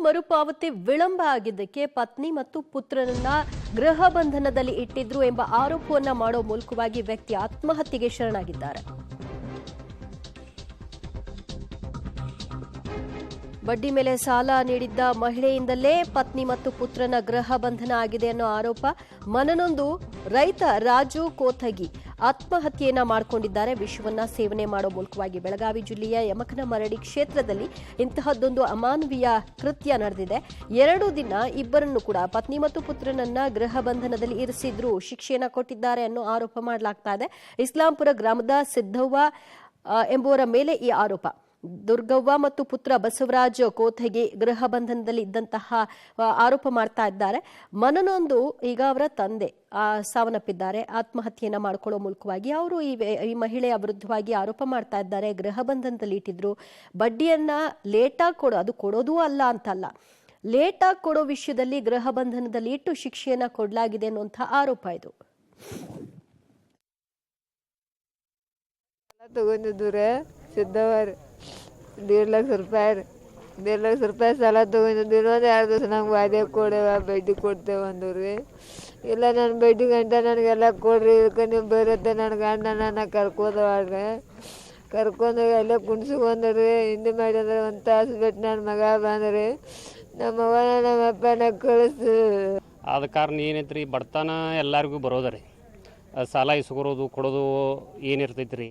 ಮರುಪಾವತಿ ವಿಳಂಬ ಆಗಿದ್ದಕ್ಕೆ ಪತ್ನಿ ಮತ್ತು ಪುತ್ರನನ್ನ ಗೃಹ ಬಂಧನದಲ್ಲಿ ಇಟ್ಟಿದ್ರು ಎಂಬ ಆರೋಪವನ್ನ ಮಾಡೋ ಮೂಲಕವಾಗಿ ವ್ಯಕ್ತಿ ಆತ್ಮಹತ್ಯೆಗೆ ಶರಣಾಗಿದ್ದಾರೆ. ಬಡ್ಡಿ ಮೇಲೆ ಸಾಲ ನೀಡಿದ್ದ ಮಹಿಳೆಯಿಂದಲೇ ಪತ್ನಿ ಮತ್ತು ಪುತ್ರನ ಗೃಹ ಬಂಧನ ಆಗಿದೆ ಅನ್ನೋ ಆರೋಪ ಮನನೊಂದು ರೈತ ರಾಜು ಕೋಥಗಿ ಆತ್ಮಹತ್ಯೆಯನ್ನ ಮಾಡಿಕೊಂಡಿದ್ದಾರೆ. ವಿಷವನ್ನ ಸೇವನೆ ಮಾಡೋ ಮೂಲಕವಾಗಿ ಬೆಳಗಾವಿ ಜಿಲ್ಲೆಯ ಯಮಕನಮರಡಿ ಕ್ಷೇತ್ರದಲ್ಲಿ ಇಂತಹದ್ದೊಂದು ಅಮಾನವೀಯ ಕೃತ್ಯ ನಡೆದಿದೆ. 2 ದಿನ ಇಬ್ಬರನ್ನು ಕೂಡ ಪತ್ನಿ ಮತ್ತು ಪುತ್ರನನ್ನ ಗೃಹ ಬಂಧನದಲ್ಲಿ ಇರಿಸಿದ್ರು, ಶಿಕ್ಷೆಯನ್ನ ಕೊಟ್ಟಿದ್ದಾರೆ ಅನ್ನೋ ಆರೋಪ ಮಾಡಲಾಗ್ತಾ ಇದೆ. ಇಸ್ಲಾಂಪುರ ಗ್ರಾಮದ ಸಿದ್ದವ್ವ ಎಂಬುವರ ಮೇಲೆ ಈ ಆರೋಪ. ದುರ್ಗವ್ವ ಮತ್ತು ಪುತ್ರ ಬಸವರಾಜ್ ಕೋಥಗಿ ಗೃಹ ಬಂಧನದಲ್ಲಿ ಇದ್ದಂತಹ ಆರೋಪ ಮಾಡ್ತಾ ಇದ್ದಾರೆ. ಮನನೊಂದು ಈಗ ಅವರ ತಂದೆ ಸಾವನ್ನಪ್ಪಿದ್ದಾರೆ. ಆತ್ಮಹತ್ಯೆಯನ್ನ ಮಾಡ್ಕೊಳ್ಳೋ ಮೂಲಕವಾಗಿ ಅವರು ಈ ಮಹಿಳೆಯ ವಿರುದ್ಧವಾಗಿ ಆರೋಪ ಮಾಡ್ತಾ ಇದ್ದಾರೆ. ಗೃಹ ಬಂಧನದಲ್ಲಿ ಇಟ್ಟಿದ್ರು, ಬಡ್ಡಿಯನ್ನ ಲೇಟಾಗಿ ಅದು ಕೊಡೋದೂ ಅಲ್ಲ ಅಂತಲ್ಲ, ಲೇಟಾಗಿ ಕೊಡೋ ವಿಷಯದಲ್ಲಿ ಗೃಹ ಬಂಧನದಲ್ಲಿ ಇಟ್ಟು ಶಿಕ್ಷೆಯನ್ನ ಕೊಡಲಾಗಿದೆ ಅನ್ನುವಂಥ ಆರೋಪ ಇದು. ತಗೊಂಡಿದ್ರೆ ಸಿದ್ದವರು 1.5 ಲಕ್ಷ ರೂಪಾಯಿ 1.5 ಲಕ್ಷ ರೂಪಾಯಿ ಸಾಲ ತೊಗೊಂಡಿದ್ದು. ಇನ್ನೊಂದು 2 ದಿವಸ ನಮ್ಗೆ ವಾಯ್ದೆ ಕೊಡೇವ, ಬಡ್ಡಿ ಕೊಡ್ತೇವೆ ಅಂದ್ರಿ. ಇಲ್ಲ ನಾನು ಬಡ್ಡಿ ಗಂಟ ನನಗೆಲ್ಲ ಕೊಡ್ರಿ, ಇದಕ್ಕೆ ನೀವು ಬರುತ್ತೆ ನನ್ನ ಗಂಡ ನನ್ನ ಕರ್ಕೋದವಾಡ್ರಿ. ಕರ್ಕೊಂಡೋಗಿ ಎಲ್ಲ ಕುಣ್ಸ್ಕೊಂಡ್ರಿ. ಹಿಂದೆ ಮಾಡಿದ್ರೆ ಒಂದು ತಾಸು ಬಿಟ್ಟು ನನ್ನ ಮಗ ಬಂದ್ರಿ. ನಮ್ಮವ್ವನ ನಮ್ಮಪ್ಪನ ಕಳಿಸ್ತು. ಆದ ಕಾರಣ ಏನೈತ್ರಿ, ಬಡತನ ಎಲ್ಲರಿಗೂ ಬರೋದ್ರಿ. ಸಾಲ ಇಸ್ಕೊರೋದು ಕೊಡೋದು ಏನಿರ್ತೈತ್ರಿ.